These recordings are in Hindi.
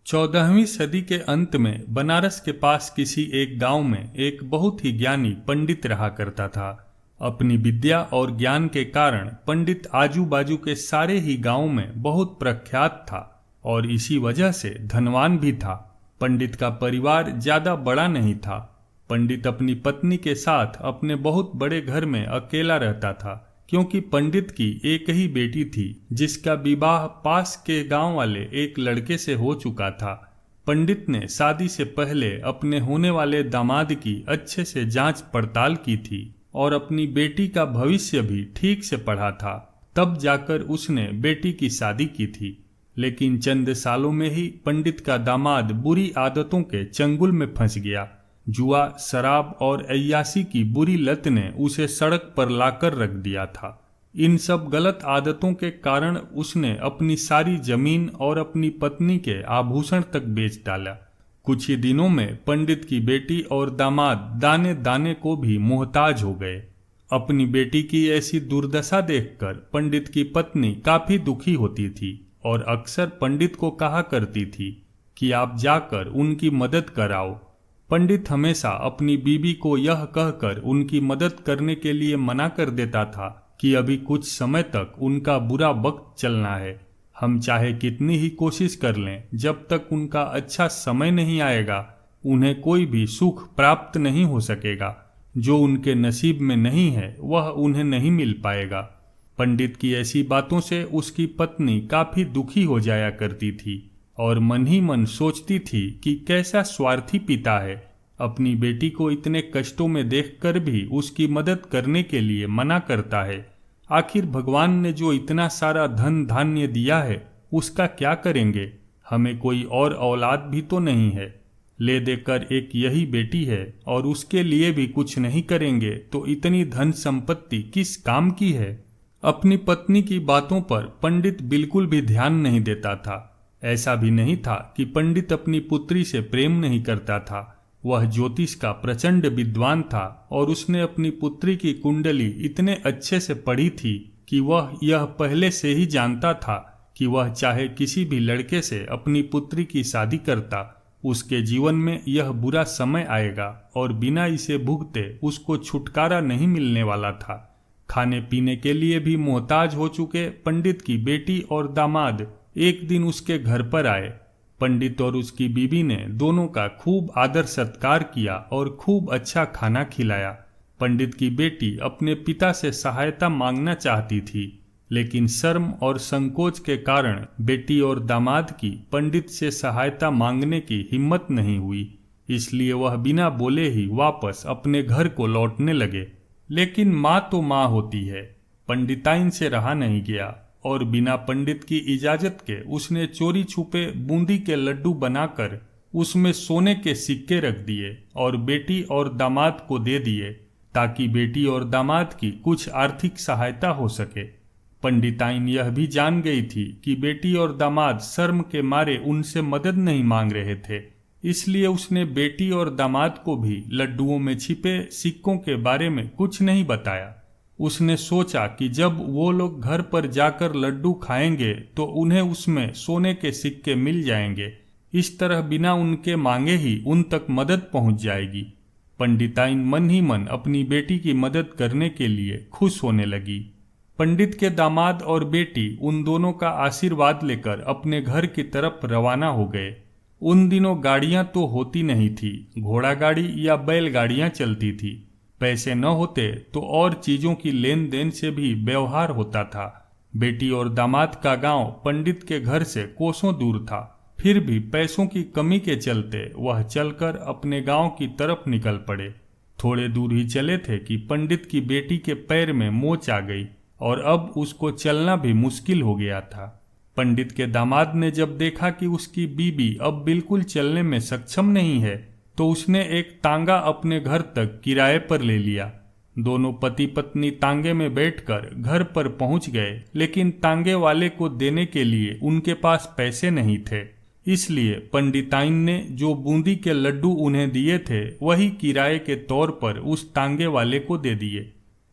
14वीं सदी के अंत में बनारस के पास किसी एक गांव में एक बहुत ही ज्ञानी पंडित रहा करता था। अपनी विद्या और ज्ञान के कारण पंडित आजू बाजू के सारे ही गांव में बहुत प्रख्यात था और इसी वजह से धनवान भी था। पंडित का परिवार ज्यादा बड़ा नहीं था। पंडित अपनी पत्नी के साथ अपने बहुत बड़े घर में अकेला रहता था, क्योंकि पंडित की एक ही बेटी थी जिसका विवाह पास के गांव वाले एक लड़के से हो चुका था। पंडित ने शादी से पहले अपने होने वाले दामाद की अच्छे से जांच पड़ताल की थी और अपनी बेटी का भविष्य भी ठीक से पढ़ा था। तब जाकर उसने बेटी की शादी की थी। लेकिन चंद सालों में ही पंडित का दामाद बुरी आदतों के चंगुल में फंस गया। जुआ, शराब और अय्याशी की बुरी लत ने उसे सड़क पर लाकर रख दिया था। इन सब गलत आदतों के कारण उसने अपनी सारी जमीन और अपनी पत्नी के आभूषण तक बेच डाला। कुछ ही दिनों में पंडित की बेटी और दामाद दाने दाने को भी मोहताज हो गए। अपनी बेटी की ऐसी दुर्दशा देखकर पंडित की पत्नी काफी दुखी होती थी और अक्सर पंडित को कहा करती थी कि आप जाकर उनकी मदद कराओ। पंडित हमेशा अपनी बीवी को यह कहकर उनकी मदद करने के लिए मना कर देता था कि अभी कुछ समय तक उनका बुरा वक्त चलना है। हम चाहे कितनी ही कोशिश कर लें, जब तक उनका अच्छा समय नहीं आएगा उन्हें कोई भी सुख प्राप्त नहीं हो सकेगा। जो उनके नसीब में नहीं है वह उन्हें नहीं मिल पाएगा। पंडित की ऐसी बातों से उसकी पत्नी काफी दुखी हो जाया करती थी और मन ही मन सोचती थी कि कैसा स्वार्थी पिता है, अपनी बेटी को इतने कष्टों में देखकर भी उसकी मदद करने के लिए मना करता है। आखिर भगवान ने जो इतना सारा धन धान्य दिया है उसका क्या करेंगे? हमें कोई और औलाद भी तो नहीं है, ले देकर एक यही बेटी है और उसके लिए भी कुछ नहीं करेंगे तो इतनी धन संपत्ति किस काम की है? अपनी पत्नी की बातों पर पंडित बिल्कुल भी ध्यान नहीं देता था। ऐसा भी नहीं था कि पंडित अपनी पुत्री से प्रेम नहीं करता था। वह ज्योतिष का प्रचंड विद्वान था और उसने अपनी पुत्री की कुंडली इतने अच्छे से पढ़ी थी कि वह यह पहले से ही जानता था कि वह चाहे किसी भी लड़के से अपनी पुत्री की शादी करता, उसके जीवन में यह बुरा समय आएगा और बिना इसे भुगते उसको छुटकारा नहीं मिलने वाला था। खाने पीने के लिए भी मोहताज हो चुके पंडित की बेटी और दामाद एक दिन उसके घर पर आए। पंडित और उसकी बीवी ने दोनों का खूब आदर सत्कार किया और खूब अच्छा खाना खिलाया। पंडित की बेटी अपने पिता से सहायता मांगना चाहती थी, लेकिन शर्म और संकोच के कारण बेटी और दामाद की पंडित से सहायता मांगने की हिम्मत नहीं हुई। इसलिए वह बिना बोले ही वापस अपने घर को लौटने लगे। लेकिन माँ तो माँ होती है। पंडिताइन से रहा नहीं गया और बिना पंडित की इजाजत के उसने चोरी छुपे बूंदी के लड्डू बनाकर उसमें सोने के सिक्के रख दिए और बेटी और दामाद को दे दिए, ताकि बेटी और दामाद की कुछ आर्थिक सहायता हो सके। पंडिताइन यह भी जान गई थी कि बेटी और दामाद शर्म के मारे उनसे मदद नहीं मांग रहे थे, इसलिए उसने बेटी और दामाद को भी लड्डुओं में छिपे सिक्कों के बारे में कुछ नहीं बताया। उसने सोचा कि जब वो लोग घर पर जाकर लड्डू खाएंगे तो उन्हें उसमें सोने के सिक्के मिल जाएंगे। इस तरह बिना उनके मांगे ही उन तक मदद पहुंच जाएगी। पंडिताइन मन ही मन अपनी बेटी की मदद करने के लिए खुश होने लगी। पंडित के दामाद और बेटी उन दोनों का आशीर्वाद लेकर अपने घर की तरफ रवाना हो गए। उन दिनों गाड़ियां तो होती नहीं थी, घोड़ा गाड़ी या बैलगाड़ियां चलती थी। पैसे न होते तो और चीजों की लेन देन से भी व्यवहार होता था। बेटी और दामाद का गांव पंडित के घर से कोसों दूर था, फिर भी पैसों की कमी के चलते वह चलकर अपने गांव की तरफ निकल पड़े। थोड़े दूर ही चले थे कि पंडित की बेटी के पैर में मोच आ गई और अब उसको चलना भी मुश्किल हो गया था। पंडित के दामाद ने जब देखा कि उसकी बीबी अब बिल्कुल चलने में सक्षम नहीं है तो उसने एक तांगा अपने घर तक किराए पर ले लिया। दोनों पति पत्नी तांगे में बैठकर घर पर पहुंच गए, लेकिन तांगे वाले को देने के लिए उनके पास पैसे नहीं थे। इसलिए पंडिताइन ने जो बूंदी के लड्डू उन्हें दिए थे वही किराए के तौर पर उस तांगे वाले को दे दिए।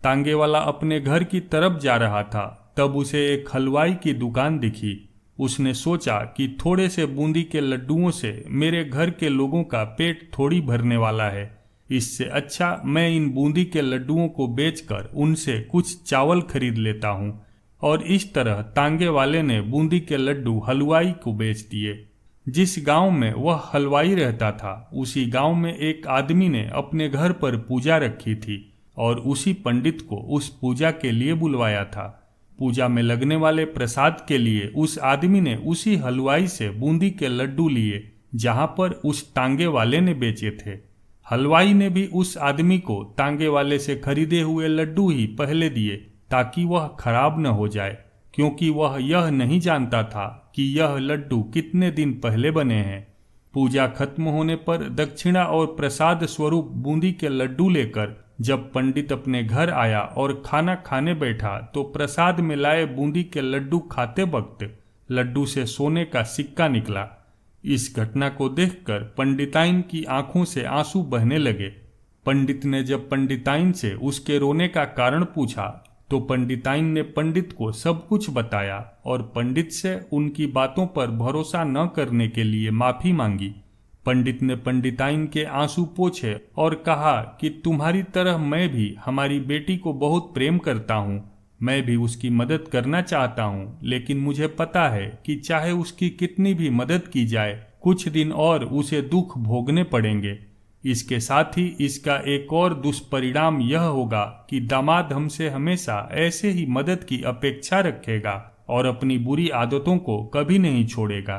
तांगे वाला अपने घर की तरफ जा रहा था, तब उसे एक हलवाई की दुकान दिखी। उसने सोचा कि थोड़े से बूंदी के लड्डुओं से मेरे घर के लोगों का पेट थोड़ी भरने वाला है। इससे अच्छा मैं इन बूंदी के लड्डुओं को बेचकर उनसे कुछ चावल खरीद लेता हूँ। और इस तरह तांगे वाले ने बूंदी के लड्डू हलवाई को बेच दिए। जिस गांव में वह हलवाई रहता था, उसी गांव में एक आदमी ने अपने घर पर पूजा रखी थी और उसी पंडित को उस पूजा के लिए बुलवाया था। पूजा में लगने वाले प्रसाद के लिए उस आदमी ने उसी हलवाई से बूंदी के लड्डू लिए जहां पर उस तांगे वाले ने बेचे थे। हलवाई ने भी उस आदमी को तांगे वाले से खरीदे हुए लड्डू ही पहले दिए ताकि वह खराब न हो जाए, क्योंकि वह यह नहीं जानता था कि यह लड्डू कितने दिन पहले बने हैं। पूजा खत्म होने पर दक्षिणा और प्रसाद स्वरूप बूंदी के लड्डू लेकर जब पंडित अपने घर आया और खाना खाने बैठा तो प्रसाद में लाए बूंदी के लड्डू खाते वक्त लड्डू से सोने का सिक्का निकला। इस घटना को देखकर पंडिताइन की आंखों से आंसू बहने लगे। पंडित ने जब पंडिताइन से उसके रोने का कारण पूछा तो पंडिताइन ने पंडित को सब कुछ बताया और पंडित से उनकी बातों पर भरोसा न करने के लिए माफी मांगी। पंडित ने पंडिताइन के आंसू पोंछे और कहा कि तुम्हारी तरह मैं भी हमारी बेटी को बहुत प्रेम करता हूँ। मैं भी उसकी मदद करना चाहता हूँ, लेकिन मुझे पता है कि चाहे उसकी कितनी भी मदद की जाए, कुछ दिन और उसे दुख भोगने पड़ेंगे। इसके साथ ही इसका एक और दुष्परिणाम यह होगा कि दामाद हमसे हमेशा ऐसे ही मदद की अपेक्षा रखेगा और अपनी बुरी आदतों को कभी नहीं छोड़ेगा।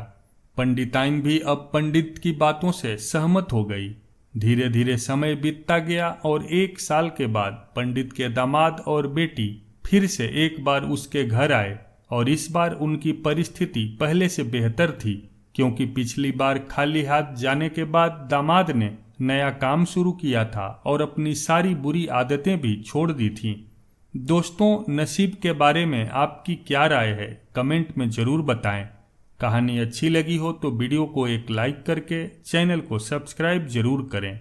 पंडिताइन भी अब पंडित की बातों से सहमत हो गई। धीरे धीरे समय बीतता गया और 1 साल के बाद पंडित के दामाद और बेटी फिर से एक बार उसके घर आए और इस बार उनकी परिस्थिति पहले से बेहतर थी, क्योंकि पिछली बार खाली हाथ जाने के बाद दामाद ने नया काम शुरू किया था और अपनी सारी बुरी आदतें भी छोड़ दी थीं। दोस्तों, नसीब के बारे में आपकी क्या राय है, कमेंट में ज़रूर बताएं। कहानी अच्छी लगी हो तो वीडियो को एक लाइक करके चैनल को सब्सक्राइब जरूर करें।